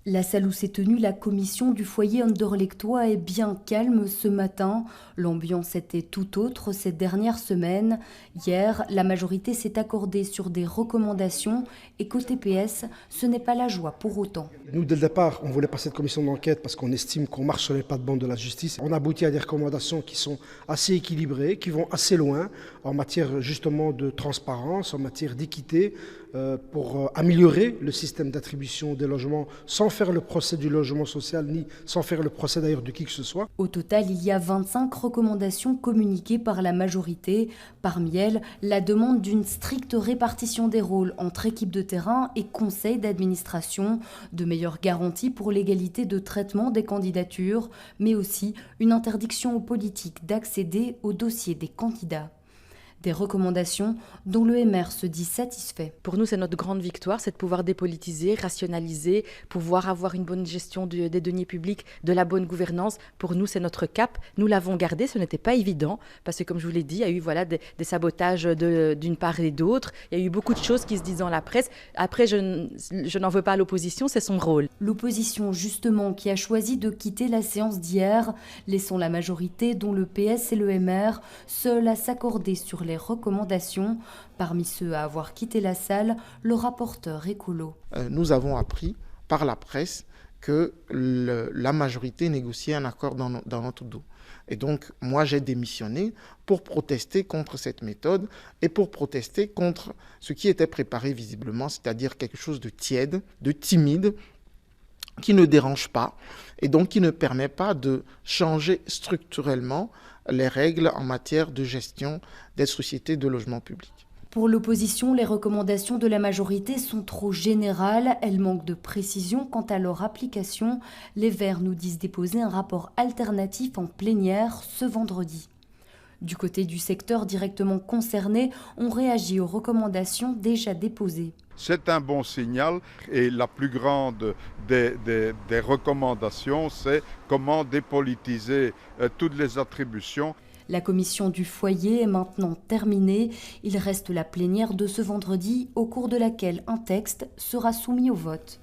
La salle où s'est tenue la commission du foyer Anderlechtois est bien calme ce matin. L'ambiance était tout autre ces dernières semaines. Hier, la majorité s'est accordée sur des recommandations et côté PS, ce n'est pas la joie pour autant. Nous, dès le départ, on ne voulait pas cette commission d'enquête parce qu'on estime qu'on marche sur les pattes-bandes de la justice. On aboutit à des recommandations qui sont assez équilibrées, qui vont assez loin en matière justement de transparence, en matière d'équité, pour améliorer le système d'attribution des logements sans faire le procès du logement social, ni sans faire le procès d'ailleurs de qui que ce soit. Au total, il y a 25 recommandations communiquées par la majorité. Parmi elles, la demande d'une stricte répartition des rôles entre équipes de terrain et conseils d'administration, de meilleures garanties pour l'égalité de traitement des candidatures, mais aussi une interdiction aux politiques d'accéder au dossier des candidats. Des recommandations dont le MR se dit satisfait. Pour nous, c'est notre grande victoire, c'est de pouvoir dépolitiser, rationaliser, pouvoir avoir une bonne gestion des deniers publics, de la bonne gouvernance. Pour nous, c'est notre cap. Nous l'avons gardé, ce n'était pas évident, parce que comme je vous l'ai dit, il y a eu des sabotages d'une part et d'autre. Il y a eu beaucoup de choses qui se disent dans la presse. Après, je n'en veux pas à l'opposition, c'est son rôle. L'opposition, justement, qui a choisi de quitter la séance d'hier, laissant la majorité, dont le PS et le MR, seuls à s'accorder sur les recommandations. Parmi ceux à avoir quitté la salle, le rapporteur écolo. Nous avons appris par la presse que la majorité négociait un accord dans notre dos. Et donc, moi, j'ai démissionné pour protester contre cette méthode et pour protester contre ce qui était préparé visiblement, c'est-à-dire quelque chose de tiède, de timide, qui ne dérange pas et donc qui ne permet pas de changer structurellement les règles en matière de gestion des sociétés de logement public. Pour l'opposition, les recommandations de la majorité sont trop générales, elles manquent de précision quant à leur application. Les Verts nous disent déposer un rapport alternatif en plénière ce vendredi. Du côté du secteur directement concerné, on réagit aux recommandations déjà déposées. C'est un bon signal et la plus grande des recommandations, c'est comment dépolitiser toutes les attributions. La commission du foyer est maintenant terminée. Il reste la plénière de ce vendredi, au cours de laquelle un texte sera soumis au vote.